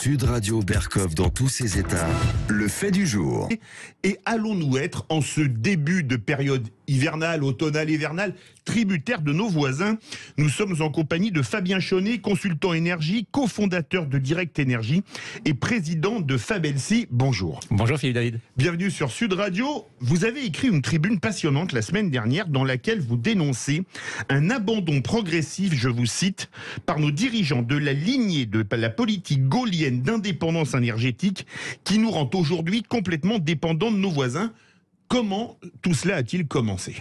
Sud Radio Berkov dans tous ses états. Le fait du jour. Et allons-nous être, en ce début de période hivernale, automnale, hivernale, tributaires de nos voisins? Nous sommes en compagnie de Fabien Chaunet, consultant énergie, cofondateur de Direct Énergie et président de Fabelsi. Bonjour. Bonjour Philippe David. Bienvenue sur Sud Radio. Vous avez écrit une tribune passionnante la semaine dernière dans laquelle vous dénoncez un abandon progressif, je vous cite, par nos dirigeants de la lignée de la politique gaullienne d'indépendance énergétique qui nous rend aujourd'hui complètement dépendants de nos voisins. Comment tout cela a-t-il commencé ?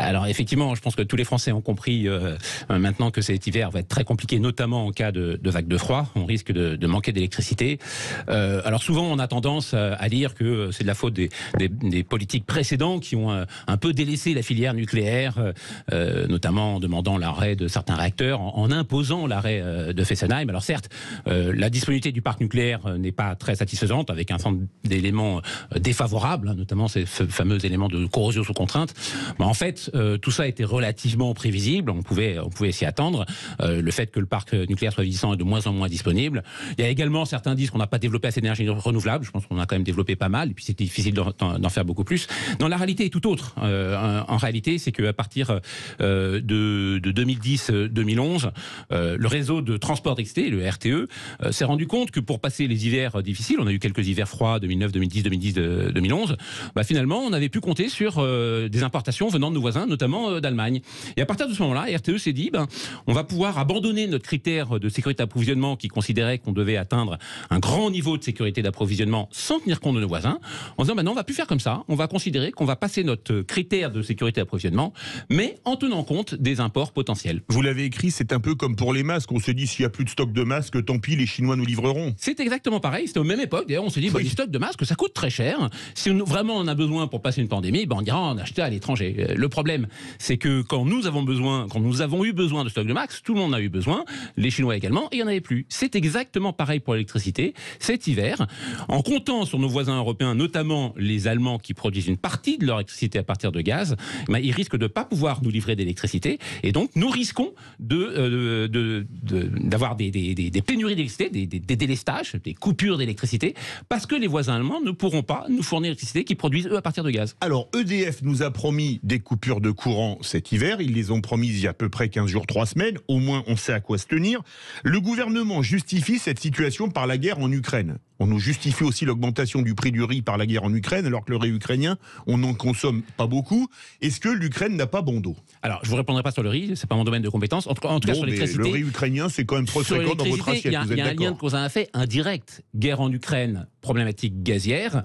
Alors effectivement, je pense que tous les Français ont compris maintenant que cet hiver va être très compliqué, notamment en cas de vague de froid. On risque de manquer d'électricité. Alors souvent, on a tendance à dire que c'est de la faute des politiques précédents qui ont un peu délaissé la filière nucléaire, notamment en demandant l'arrêt de certains réacteurs, en imposant l'arrêt de Fessenheim. Alors certes, la disponibilité du parc nucléaire n'est pas très satisfaisante, avec un ensemble d'éléments défavorables, notamment ces fameux éléments de corrosion sous contrainte. Mais en fait, tout ça était relativement prévisible, on pouvait s'y attendre. Le fait que le parc nucléaire soit vieillissant est de moins en moins disponible. Il y a également certains disent qu'on n'a pas développé assez d'énergie renouvelable. Je pense qu'on a quand même développé pas mal, et puis c'est difficile d'en faire beaucoup plus. Non, la réalité est tout autre. En réalité, c'est qu'à partir de 2010-2011, le réseau de transport d'électricité, le RTE, s'est rendu compte que pour passer les hivers difficiles, on a eu quelques hivers froids, 2009, 2010, 2011, finalement, on avait pu compter sur des importations venant de nos voisins, notamment d'Allemagne. Et à partir de ce moment-là, RTE s'est dit, on va pouvoir abandonner notre critère de sécurité d'approvisionnement qui considérait qu'on devait atteindre un grand niveau de sécurité d'approvisionnement sans tenir compte de nos voisins, en disant, non, on va plus faire comme ça. On va considérer qu'on va passer notre critère de sécurité d'approvisionnement, mais en tenant compte des imports potentiels. Vous l'avez écrit, c'est un peu comme pour les masques. On se dit, s'il n'y a plus de stock de masques, tant pis, les Chinois nous livreront. C'est exactement pareil. C'était aux mêmes époques. D'ailleurs, on s'est dit, les stocks de masques, ça coûte très cher. Si vraiment on a besoin pour passer une pandémie, on dira on achète à l'étranger. Le problème, c'est que quand nous avons eu besoin de stock de masques, tout le monde en a eu besoin, les Chinois également, et il n'y en avait plus. C'est exactement pareil pour l'électricité. Cet hiver, en comptant sur nos voisins européens, notamment les Allemands qui produisent une partie de leur électricité à partir de gaz, ils risquent de ne pas pouvoir nous livrer d'électricité, et donc nous risquons d'avoir des pénuries d'électricité, des délestages, des coupures d'électricité, parce que les voisins allemands ne pourront pas nous fournir l'électricité qu'ils produisent eux à partir de gaz. Alors EDF nous a promis des coupures de courant cet hiver, ils les ont promises il y a à peu près 15 jours, 3 semaines, au moins on sait à quoi se tenir. Le gouvernement justifie cette situation par la guerre en Ukraine. On nous justifie aussi l'augmentation du prix du riz par la guerre en Ukraine, alors que le riz ukrainien, on n'en consomme pas beaucoup. Est-ce que l'Ukraine n'a pas bon dos ? Alors, je ne vous répondrai pas sur le riz, c'est pas mon domaine de compétence. En tout cas, sur l'électricité. Le riz ukrainien, c'est quand même trop fréquent dans votre assiette. Il y a un lien de cause à effet indirect. Guerre en Ukraine, problématique gazière.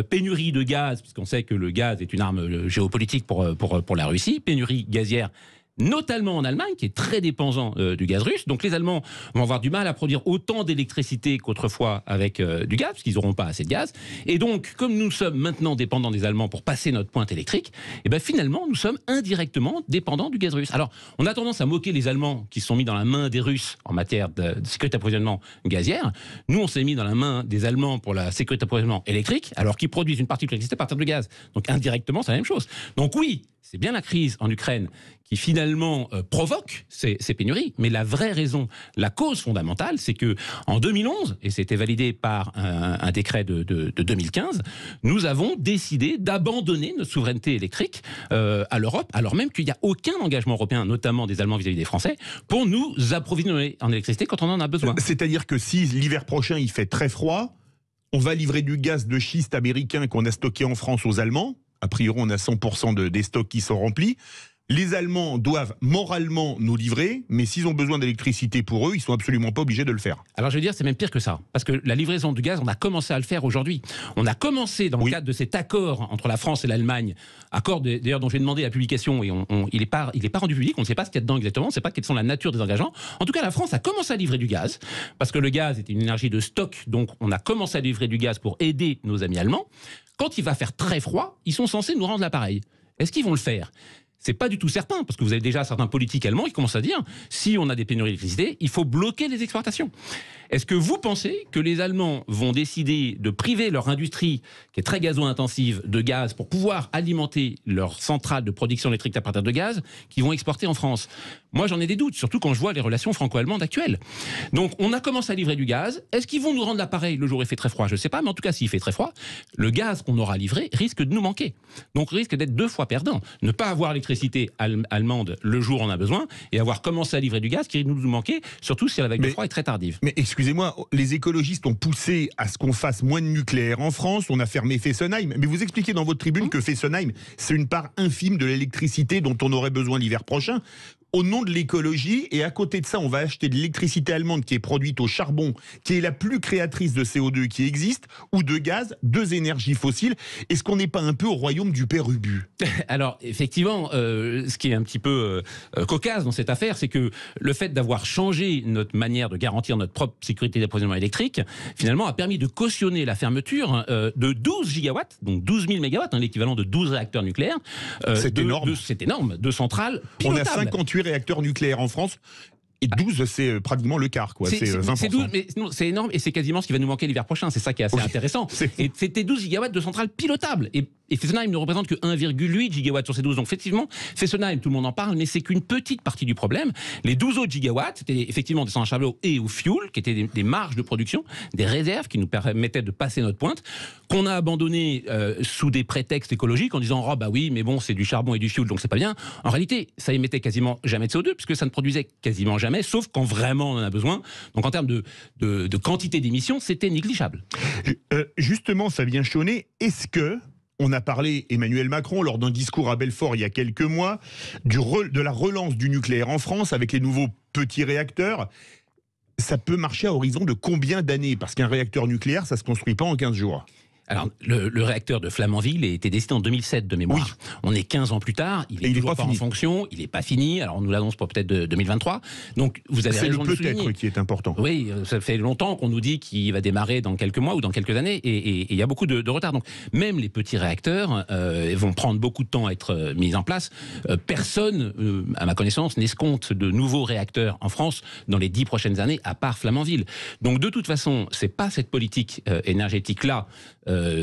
Pénurie de gaz, puisqu'on sait que le gaz est une arme géopolitique pour la Russie. Pénurie gazière, notamment en Allemagne, qui est très dépendant du gaz russe. Donc les Allemands vont avoir du mal à produire autant d'électricité qu'autrefois avec du gaz, parce qu'ils n'auront pas assez de gaz. Et donc, comme nous sommes maintenant dépendants des Allemands pour passer notre pointe électrique, finalement, nous sommes indirectement dépendants du gaz russe. Alors, on a tendance à moquer les Allemands qui se sont mis dans la main des Russes en matière de sécurité d'approvisionnement gazière. Nous, on s'est mis dans la main des Allemands pour la sécurité d'approvisionnement électrique, alors qu'ils produisent une partie de l'électricité à partir de gaz. Donc, indirectement, c'est la même chose. Donc oui, c'est bien la crise en Ukraine qui finalement provoque ces pénuries, mais la vraie raison, la cause fondamentale, c'est que en 2011, et c'était validé par un décret de 2015, nous avons décidé d'abandonner notre souveraineté électrique à l'Europe, alors même qu'il n'y a aucun engagement européen, notamment des Allemands vis-à-vis des Français, pour nous approvisionner en électricité quand on en a besoin. C'est-à-dire que si l'hiver prochain il fait très froid, on va livrer du gaz de schiste américain qu'on a stocké en France aux Allemands. A priori, on a 100% des stocks qui sont remplis. Les Allemands doivent moralement nous livrer, mais s'ils ont besoin d'électricité pour eux, ils sont absolument pas obligés de le faire. Alors je veux dire, c'est même pire que ça, parce que la livraison du gaz, on a commencé à le faire aujourd'hui. On a commencé dans le cadre de cet accord entre la France et l'Allemagne, accord d'ailleurs dont j'ai demandé la publication, et il n'est pas rendu public, on ne sait pas ce qu'il y a dedans exactement, on ne sait pas quelles sont la nature des engagements. En tout cas, la France a commencé à livrer du gaz, parce que le gaz était une énergie de stock, donc on a commencé à livrer du gaz pour aider nos amis allemands. Quand il va faire très froid, ils sont censés nous rendre l'appareil. Est-ce qu'ils vont le faire ? C'est pas du tout certain, parce que vous avez déjà certains politiques allemands qui commencent à dire si on a des pénuries d'électricité, il faut bloquer les exportations. Est-ce que vous pensez que les Allemands vont décider de priver leur industrie, qui est très gazo-intensive, de gaz pour pouvoir alimenter leur centrale de production électrique à partir de gaz, qu'ils vont exporter en France? Moi, j'en ai des doutes, surtout quand je vois les relations franco-allemandes actuelles. Donc, on a commencé à livrer du gaz. Est-ce qu'ils vont nous rendre l'appareil le jour où il fait très froid? Je ne sais pas, mais en tout cas, s'il fait très froid, le gaz qu'on aura livré risque de nous manquer. Donc, risque d'être 2 fois perdant. Ne pas avoir l'électricité allemande le jour où on a besoin et avoir commencé à livrer du gaz qui risque de nous manquer, surtout si la vague de froid est très tardive. Mais excusez-moi, les écologistes ont poussé à ce qu'on fasse moins de nucléaire en France. On a fermé Fessenheim. Mais vous expliquez dans votre tribune que Fessenheim, c'est une part infime de l'électricité dont on aurait besoin l'hiver prochain. Au nom de l'écologie, et à côté de ça, on va acheter de l'électricité allemande qui est produite au charbon, qui est la plus créatrice de CO2 qui existe, ou de gaz, 2 énergies fossiles. Est-ce qu'on n'est pas un peu au royaume du père Ubu? Alors, effectivement, ce qui est un petit peu cocasse dans cette affaire, c'est que le fait d'avoir changé notre manière de garantir notre propre sécurité d'approvisionnement électrique, finalement, a permis de cautionner la fermeture de 12 gigawatts, donc 12 000 mégawatts, l'équivalent de 12 réacteurs nucléaires. C'est énorme. C'est énorme, de centrales pilotables. On a 58 réacteurs nucléaires en France. Et 12, c'est pratiquement le quart, quoi. C'est 20%. C'est 12, mais c'est énorme et c'est quasiment ce qui va nous manquer l'hiver prochain. C'est ça qui est assez intéressant. Et c'était 12 gigawatts de centrales pilotables. Et Fessenheim ne représente que 1,8 gigawatts sur ces 12. Donc effectivement, Fessenheim, tout le monde en parle, mais c'est qu'une petite partie du problème. Les 12 autres gigawatts, c'était effectivement des centrales à charbon et au fuel, qui étaient des marges de production, des réserves qui nous permettaient de passer notre pointe, qu'on a abandonné sous des prétextes écologiques en disant oh bah oui, mais bon, c'est du charbon et du fuel, donc c'est pas bien. En réalité, ça émettait quasiment jamais de CO2, puisque ça ne produisait quasiment jamais, sauf quand vraiment on en a besoin. Donc en termes de quantité d'émissions, c'était négligeable. Justement, Fabien Chaunet, est-ce que on a parlé, Emmanuel Macron, lors d'un discours à Belfort il y a quelques mois, de la relance du nucléaire en France avec les nouveaux petits réacteurs. Ça peut marcher à horizon de combien d'années? Parce qu'un réacteur nucléaire, ça ne se construit pas en 15 jours. Alors, le réacteur de Flamanville a été décidé en 2007 de mémoire. Oui. On est 15 ans plus tard, il est toujours pas en fonction, il n'est pas fini, alors on nous l'annonce pour peut-être 2023. Donc vous avez raison de le souligner. C'est le peut-être qui est important. Oui, ça fait longtemps qu'on nous dit qu'il va démarrer dans quelques mois ou dans quelques années, et il y a beaucoup de retard. Donc même les petits réacteurs vont prendre beaucoup de temps à être mis en place. Personne, à ma connaissance, n'escompte de nouveaux réacteurs en France dans les 10 prochaines années, à part Flamanville. Donc de toute façon, c'est pas cette politique énergétique-là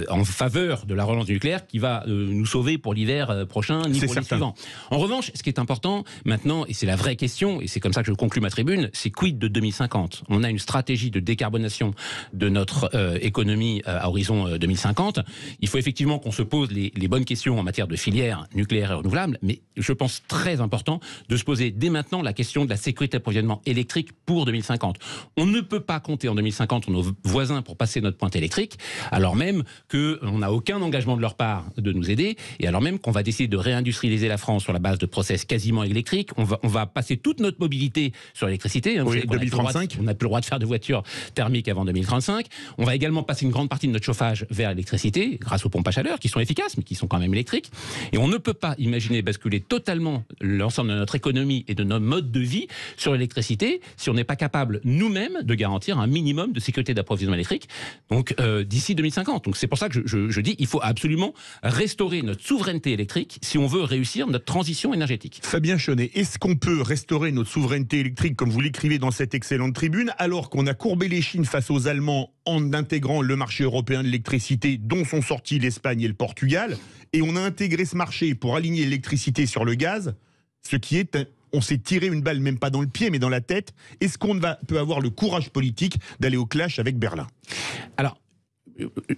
en faveur de la relance du nucléaire qui va nous sauver pour l'hiver prochain ni pour les suivants. En revanche, ce qui est important maintenant, et c'est la vraie question, et c'est comme ça que je conclue ma tribune, c'est quid de 2050? On a une stratégie de décarbonation de notre économie à horizon 2050. Il faut effectivement qu'on se pose les bonnes questions en matière de filière nucléaire et renouvelable, mais je pense très important de se poser dès maintenant la question de la sécurité d'approvisionnement électrique pour 2050. On ne peut pas compter en 2050 sur nos voisins pour passer notre pointe électrique, alors même qu'on n'a aucun engagement de leur part de nous aider, et alors même qu'on va décider de réindustrialiser la France sur la base de process quasiment électriques. On va passer toute notre mobilité sur l'électricité. Oui, 2035. On n'a plus le droit de faire de voitures thermiques avant 2035. On va également passer une grande partie de notre chauffage vers l'électricité, grâce aux pompes à chaleur, qui sont efficaces, mais qui sont quand même électriques. Et on ne peut pas imaginer basculer totalement l'ensemble de notre économie et de notre mode de vie sur l'électricité si on n'est pas capable nous-mêmes de garantir un minimum de sécurité d'approvisionnement électrique, donc d'ici 2050. Donc c'est pour ça que je dis qu'il faut absolument restaurer notre souveraineté électrique si on veut réussir notre transition énergétique. Fabien Chaunet, est-ce qu'on peut restaurer notre souveraineté électrique, comme vous l'écrivez dans cette excellente tribune, alors qu'on a courbé les chines face aux Allemands en intégrant le marché européen de l'électricité, dont sont sortis l'Espagne et le Portugal, et on a intégré ce marché pour aligner l'électricité sur le gaz, ce qui est... On s'est tiré une balle, même pas dans le pied, mais dans la tête. Est-ce qu'on peut avoir le courage politique d'aller au clash avec Berlin? Alors,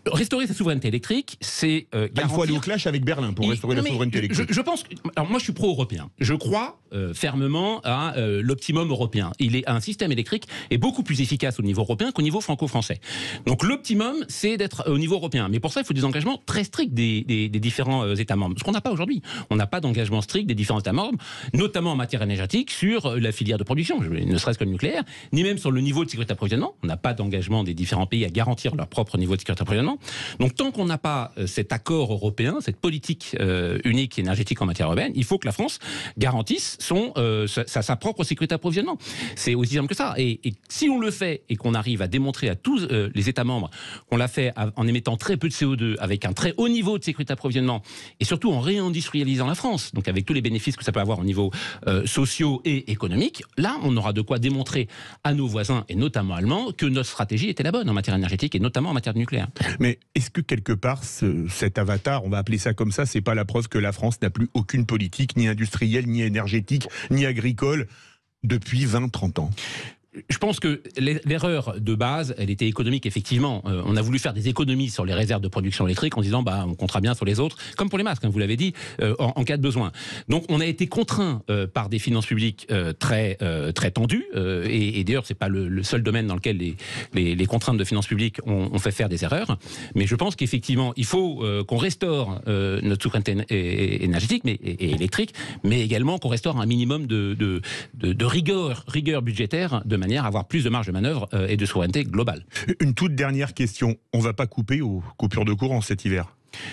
restaurer sa souveraineté électrique, c'est garantir... Il faut aller au clash avec Berlin pour restaurer la souveraineté électrique. Je pense... Alors moi, je suis pro-européen. Je crois fermement à l'optimum européen. Un système électrique est beaucoup plus efficace au niveau européen qu'au niveau franco-français. Donc l'optimum, c'est d'être au niveau européen. Mais pour ça, il faut des engagements très stricts des différents États membres. Ce qu'on n'a pas aujourd'hui. On n'a pas d'engagement strict des différents États membres, notamment en matière énergétique, sur la filière de production, ne serait-ce que le nucléaire, ni même sur le niveau de sécurité d'approvisionnement. On n'a pas d'engagement des différents pays à garantir leur propre niveau de sécurité sécurité d'approvisionnement. Donc tant qu'on n'a pas cet accord européen, cette politique unique énergétique en matière européenne, il faut que la France garantisse sa propre sécurité d'approvisionnement. C'est aussi simple que ça. Et si on le fait et qu'on arrive à démontrer à tous les États membres qu'on l'a fait en émettant très peu de CO2, avec un très haut niveau de sécurité d'approvisionnement, et surtout en réindustrialisant la France, donc avec tous les bénéfices que ça peut avoir au niveau sociaux et économiques, là on aura de quoi démontrer à nos voisins, et notamment allemands, que notre stratégie était la bonne en matière énergétique et notamment en matière de nucléaire. Mais est-ce que quelque part, cet avatar, on va appeler ça comme ça, c'est pas la preuve que la France n'a plus aucune politique, ni industrielle, ni énergétique, ni agricole, depuis 20-30 ans? Je pense que l'erreur de base, elle était économique, effectivement. On a voulu faire des économies sur les réserves de production électrique en disant on comptera bien sur les autres, comme pour les masques, vous l'avez dit, en cas de besoin. Donc on a été contraint par des finances publiques très tendues, et d'ailleurs c'est pas le seul domaine dans lequel les contraintes de finances publiques ont fait faire des erreurs. Mais je pense qu'effectivement il faut qu'on restaure notre souveraineté énergétique et électrique, mais également qu'on restaure un minimum de rigueur budgétaire, de manière à avoir plus de marge de manœuvre et de souveraineté globale. Une toute dernière question. On ne va pas couper aux coupures de courant cet hiver?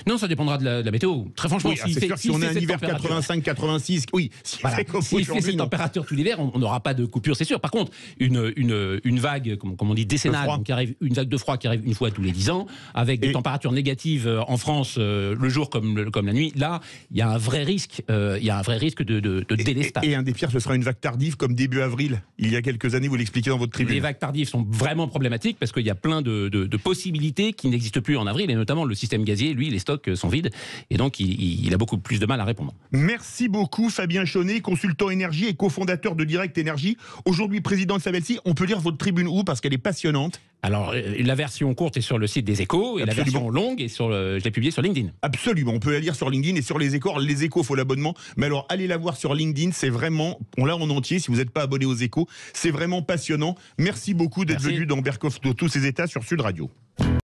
Non, ça dépendra de la météo. Très franchement, si on a un hiver 85-86, oui, s'il fait comme s'il fait cette température tout l'hiver, on n'aura pas de coupure, c'est sûr. Par contre, une vague, comme on dit, décennale, donc une vague de froid qui arrive une fois tous les 10 ans, avec des températures négatives en France le jour comme la nuit, là, il y a un vrai risque, de délestage. Et un des pires, ce sera une vague tardive comme début avril. Il y a quelques années, vous l'expliquez dans votre tribune. Les vagues tardives sont vraiment problématiques parce qu'il y a plein de possibilités qui n'existent plus en avril, et notamment le système gazier, lui, les stocks sont vides, et donc il a beaucoup plus de mal à répondre. Merci beaucoup Fabien Chaunet, consultant énergie et cofondateur de Direct Énergie, aujourd'hui président de Savelsi. On peut lire votre tribune où, parce qu'elle est passionnante? Alors, la version courte est sur le site des Échos, et la version longue est je l'ai publiée sur LinkedIn. Absolument, on peut la lire sur LinkedIn et sur les Échos. Les Échos, il faut l'abonnement. Mais alors, allez la voir sur LinkedIn, c'est vraiment, on l'a en entier, si vous n'êtes pas abonné aux Échos, c'est vraiment passionnant. Merci beaucoup d'être venu dans Berkoff de tous ces états sur Sud Radio.